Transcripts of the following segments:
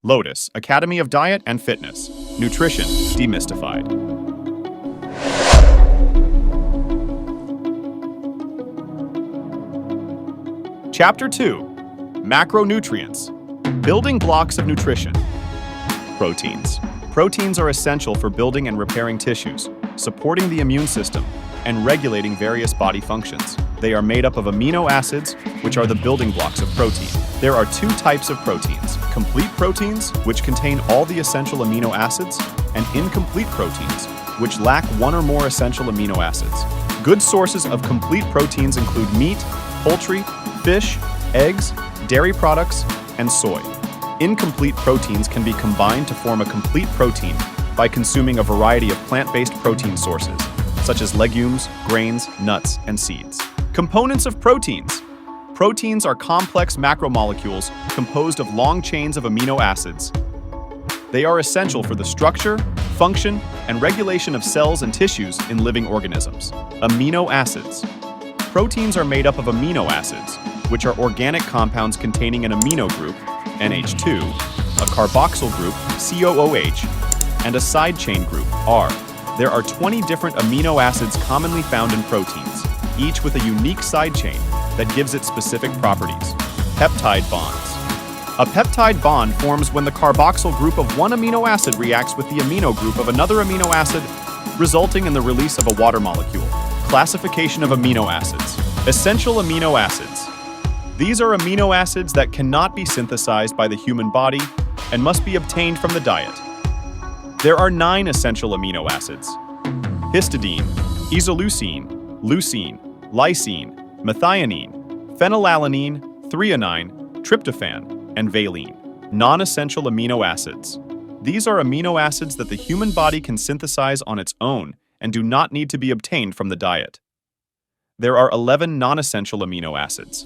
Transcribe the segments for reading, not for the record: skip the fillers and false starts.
Lotus, Academy of Diet and Fitness. Nutrition Demystified. Chapter 2. Macronutrients. Building blocks of nutrition. Proteins. Proteins are essential for building and repairing tissues, supporting the immune system, and regulating various body functions. They are made up of amino acids, which are the building blocks of protein. There are two types of proteins: complete proteins, which contain all the essential amino acids, and incomplete proteins, which lack one or more essential amino acids. Good sources of complete proteins include meat, poultry, fish, eggs, dairy products, and soy. Incomplete proteins can be combined to form a complete protein by consuming a variety of plant-based protein sources, such as legumes, grains, nuts, and seeds. Components of proteins. Proteins are complex macromolecules composed of long chains of amino acids. They are essential for the structure, function, and regulation of cells and tissues in living organisms. Amino acids. Proteins are made up of amino acids, which are organic compounds containing an amino group, NH2, a carboxyl group, COOH, and a side chain group, R. There are 20 different amino acids commonly found in proteins, each with a unique side chain that gives it specific properties. Peptide bonds. A peptide bond forms when the carboxyl group of one amino acid reacts with the amino group of another amino acid, resulting in the release of a water molecule. Classification of amino acids. Essential amino acids. These are amino acids that cannot be synthesized by the human body and must be obtained from the diet. There are 9 essential amino acids: histidine, isoleucine, leucine, lysine, methionine, phenylalanine, threonine, tryptophan, and valine. Non-essential amino acids. These are amino acids that the human body can synthesize on its own and do not need to be obtained from the diet. There are 11 non-essential amino acids: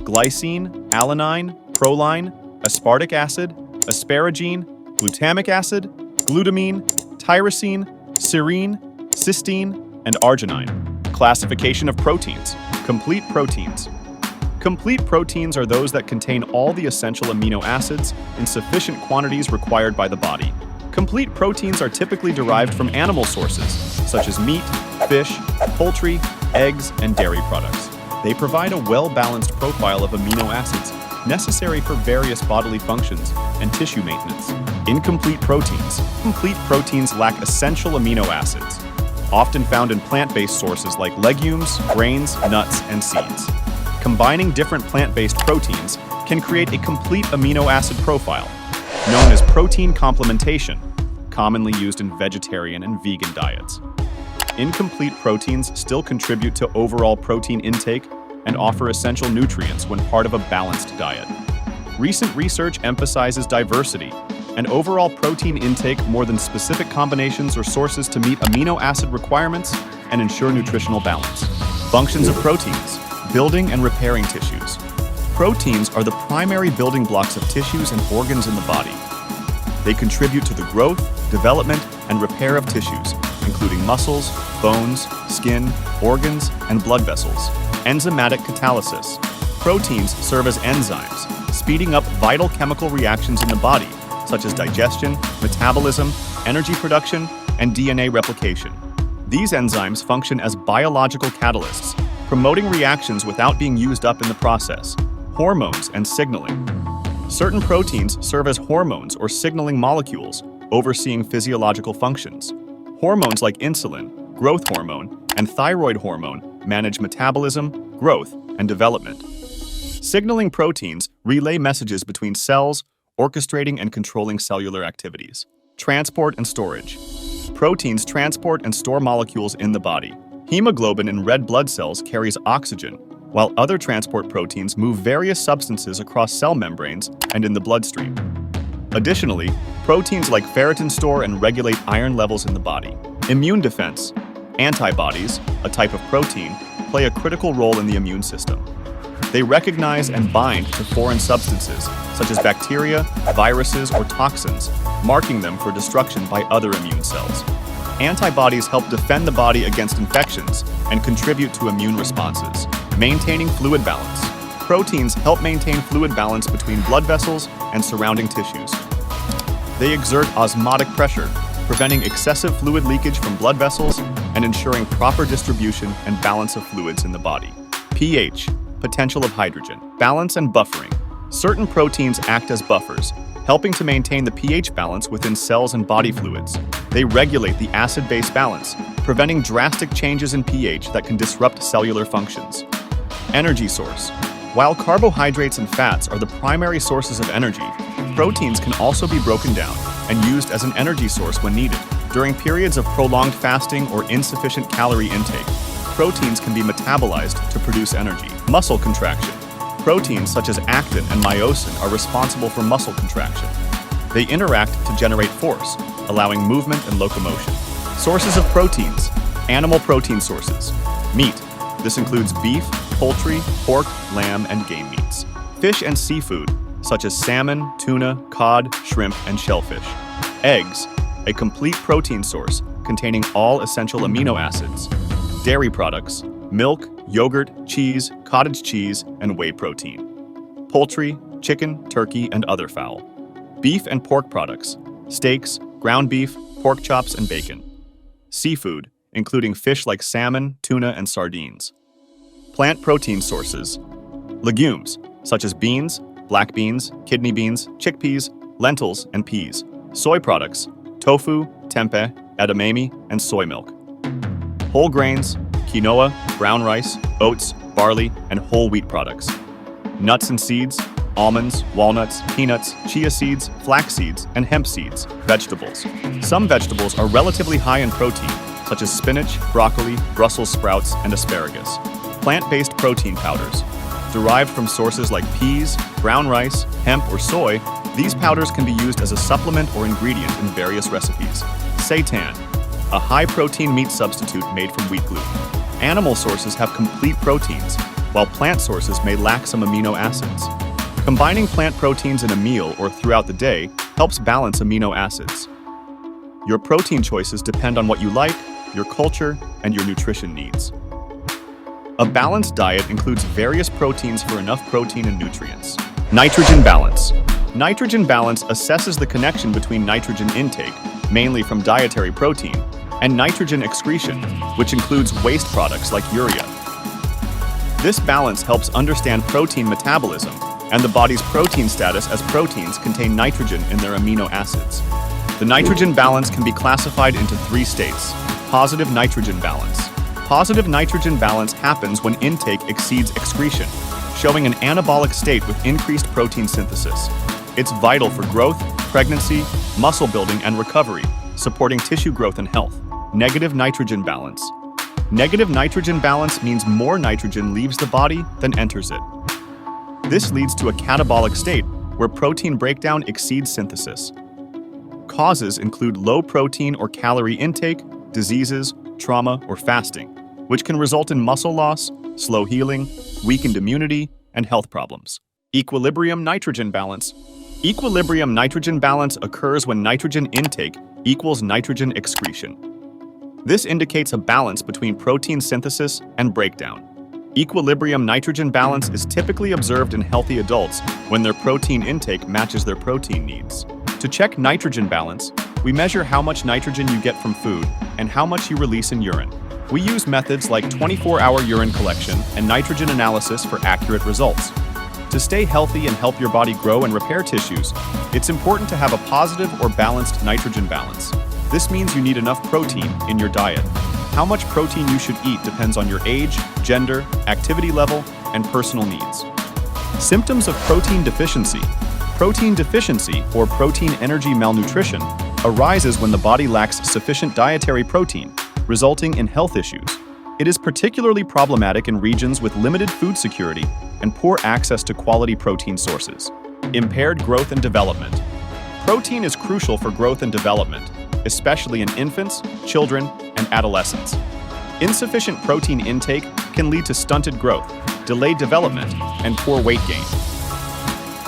glycine, alanine, proline, aspartic acid, asparagine, glutamic acid, glutamine, tyrosine, serine, cysteine, and arginine. Classification of proteins. Complete proteins. Complete proteins are those that contain all the essential amino acids in sufficient quantities required by the body. Complete proteins are typically derived from animal sources, such as meat, fish, poultry, eggs, and dairy products. They provide a well-balanced profile of amino acids necessary for various bodily functions and tissue maintenance. Incomplete proteins. Complete proteins lack essential amino acids, often found in plant-based sources like legumes, grains, nuts, and seeds. Combining different plant-based proteins can create a complete amino acid profile, known as protein complementation, commonly used in vegetarian and vegan diets. Incomplete proteins still contribute to overall protein intake and offer essential nutrients when part of a balanced diet. Recent research emphasizes diversity and overall protein intake more than specific combinations or sources to meet amino acid requirements and ensure nutritional balance. Functions of proteins. Building and repairing tissues. Proteins are the primary building blocks of tissues and organs in the body. They contribute to the growth, development, and repair of tissues, including muscles, bones, skin, organs, and blood vessels. Enzymatic catalysis. Proteins serve as enzymes, speeding up vital chemical reactions in the body, such as digestion, metabolism, energy production, and DNA replication. These enzymes function as biological catalysts, promoting reactions without being used up in the process. Hormones and signaling. Certain proteins serve as hormones or signaling molecules, overseeing physiological functions. Hormones like insulin, growth hormone, and thyroid hormone manage metabolism, growth, and development. Signaling proteins relay messages between cells, orchestrating and controlling cellular activities. Transport and storage. Proteins transport and store molecules in the body. Hemoglobin in red blood cells carries oxygen, while other transport proteins move various substances across cell membranes and in the bloodstream. Additionally, proteins like ferritin store and regulate iron levels in the body. Immune defense. Antibodies, a type of protein, play a critical role in the immune system. They recognize and bind to foreign substances, such as bacteria, viruses, or toxins, marking them for destruction by other immune cells. Antibodies help defend the body against infections and contribute to immune responses, maintaining fluid balance. Proteins help maintain fluid balance between blood vessels and surrounding tissues. They exert osmotic pressure, preventing excessive fluid leakage from blood vessels and ensuring proper distribution and balance of fluids in the body. pH, potential of hydrogen, balance and buffering. Certain proteins act as buffers, helping to maintain the pH balance within cells and body fluids. They regulate the acid-base balance, preventing drastic changes in pH that can disrupt cellular functions. Energy source. While carbohydrates and fats are the primary sources of energy, proteins can also be broken down and used as an energy source when needed. During periods of prolonged fasting or insufficient calorie intake, proteins can be metabolized to produce energy. Muscle contraction. Proteins such as actin and myosin are responsible for muscle contraction. They interact to generate force, allowing movement and locomotion. Sources of proteins. Animal protein sources. Meat. This includes beef, poultry, pork, lamb, and game meats. Fish and seafood, such as salmon, tuna, cod, shrimp, and shellfish. Eggs, a complete protein source containing all essential amino acids. Dairy products, milk, yogurt, cheese, cottage cheese, and whey protein. Poultry, chicken, turkey, and other fowl. Beef and pork products, steaks, ground beef, pork chops, and bacon. Seafood, including fish like salmon, tuna, and sardines. Plant protein sources. Legumes, such as beans, black beans, kidney beans, chickpeas, lentils, and peas. Soy products, tofu, tempeh, edamame, and soy milk. Whole grains, quinoa, brown rice, oats, barley, and whole wheat products. Nuts and seeds, almonds, walnuts, peanuts, chia seeds, flax seeds, and hemp seeds. Vegetables. Some vegetables are relatively high in protein, such as spinach, broccoli, Brussels sprouts, and asparagus. Plant-based protein powders. Derived from sources like peas, brown rice, hemp, or soy, these powders can be used as a supplement or ingredient in various recipes. Seitan, a high-protein meat substitute made from wheat gluten. Animal sources have complete proteins, while plant sources may lack some amino acids. Combining plant proteins in a meal or throughout the day helps balance amino acids. Your protein choices depend on what you like, your culture, and your nutrition needs. A balanced diet includes various proteins for enough protein and nutrients. Nitrogen balance. Nitrogen balance assesses the connection between nitrogen intake, mainly from dietary protein, and nitrogen excretion, which includes waste products like urea. This balance helps understand protein metabolism and the body's protein status, as proteins contain nitrogen in their amino acids. The nitrogen balance can be classified into 3 states. Positive nitrogen balance. Positive nitrogen balance happens when intake exceeds excretion, showing an anabolic state with increased protein synthesis. It's vital for growth, pregnancy, muscle building, and recovery, supporting tissue growth and health. Negative nitrogen balance. Negative nitrogen balance means more nitrogen leaves the body than enters it. This leads to a catabolic state where protein breakdown exceeds synthesis. Causes include low protein or calorie intake, diseases, trauma, or fasting, which can result in muscle loss, slow healing, weakened immunity, and health problems. Equilibrium nitrogen balance. Equilibrium nitrogen balance occurs when nitrogen intake equals nitrogen excretion. This indicates a balance between protein synthesis and breakdown. Equilibrium nitrogen balance is typically observed in healthy adults when their protein intake matches their protein needs. To check nitrogen balance, we measure how much nitrogen you get from food and how much you release in urine. We use methods like 24-hour urine collection and nitrogen analysis for accurate results. To stay healthy and help your body grow and repair tissues, it's important to have a positive or balanced nitrogen balance. This means you need enough protein in your diet. How much protein you should eat depends on your age, gender, activity level, and personal needs. Symptoms of protein deficiency. Protein deficiency, or protein energy malnutrition, arises when the body lacks sufficient dietary protein, resulting in health issues. It is particularly problematic in regions with limited food security and poor access to quality protein sources. Impaired growth and development. Protein is crucial for growth and development, especially in infants, children, and adolescents. Insufficient protein intake can lead to stunted growth, delayed development, and poor weight gain.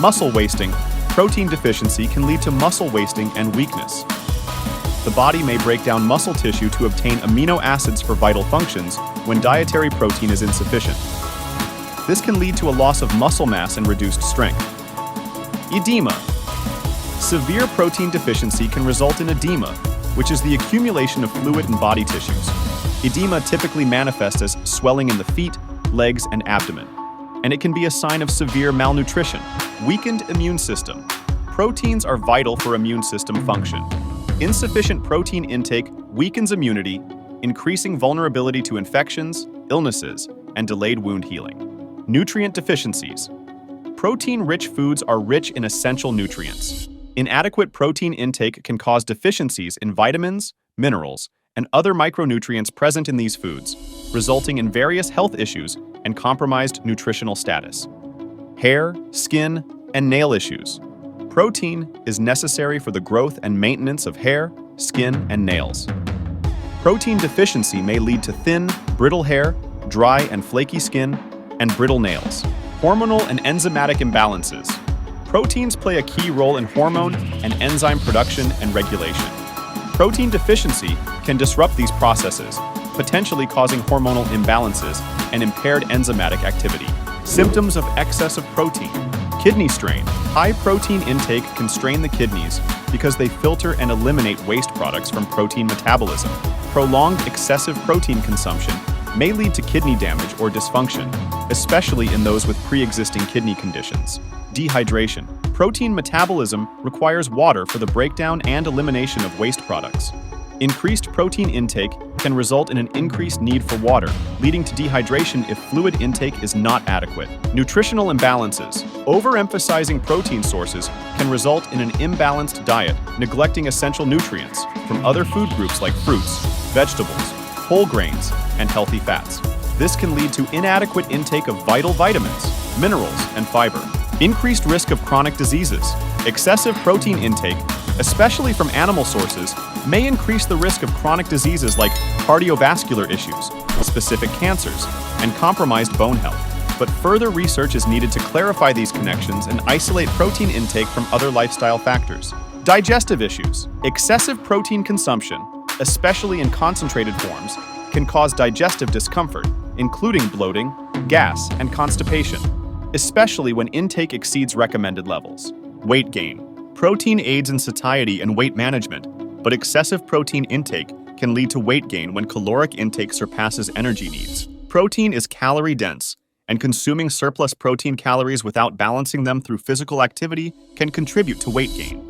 Muscle wasting. Protein deficiency can lead to muscle wasting and weakness. The body may break down muscle tissue to obtain amino acids for vital functions when dietary protein is insufficient. This can lead to a loss of muscle mass and reduced strength. Edema. Severe protein deficiency can result in edema, which is the accumulation of fluid in body tissues. Edema typically manifests as swelling in the feet, legs, and abdomen, and it can be a sign of severe malnutrition. Weakened immune system. Proteins are vital for immune system function. Insufficient protein intake weakens immunity, increasing vulnerability to infections, illnesses, and delayed wound healing. Nutrient deficiencies. Protein-rich foods are rich in essential nutrients. Inadequate protein intake can cause deficiencies in vitamins, minerals, and other micronutrients present in these foods, resulting in various health issues and compromised nutritional status. Hair, skin, and nail issues. Protein is necessary for the growth and maintenance of hair, skin, and nails. Protein deficiency may lead to thin, brittle hair, dry and flaky skin, and brittle nails. Hormonal and enzymatic imbalances. Proteins play a key role in hormone and enzyme production and regulation. Protein deficiency can disrupt these processes, potentially causing hormonal imbalances and impaired enzymatic activity. Symptoms of excess of protein. Kidney strain. High protein intake can strain the kidneys because they filter and eliminate waste products from protein metabolism. Prolonged excessive protein consumption may lead to kidney damage or dysfunction, especially in those with pre-existing kidney conditions. Dehydration. Protein metabolism requires water for the breakdown and elimination of waste products. Increased protein intake can result in an increased need for water, leading to dehydration if fluid intake is not adequate. Nutritional imbalances. Overemphasizing protein sources can result in an imbalanced diet, neglecting essential nutrients from other food groups like fruits, vegetables, whole grains, and healthy fats. This can lead to inadequate intake of vital vitamins, minerals, and fiber. Increased risk of chronic diseases. Excessive protein intake, especially from animal sources, may increase the risk of chronic diseases like cardiovascular issues, specific cancers, and compromised bone health. But further research is needed to clarify these connections and isolate protein intake from other lifestyle factors. Digestive issues. Excessive protein consumption, especially in concentrated forms, can cause digestive discomfort, including bloating, gas, and constipation, especially when intake exceeds recommended levels. Weight gain. Protein aids in satiety and weight management, but excessive protein intake can lead to weight gain when caloric intake surpasses energy needs. Protein is calorie-dense, and consuming surplus protein calories without balancing them through physical activity can contribute to weight gain.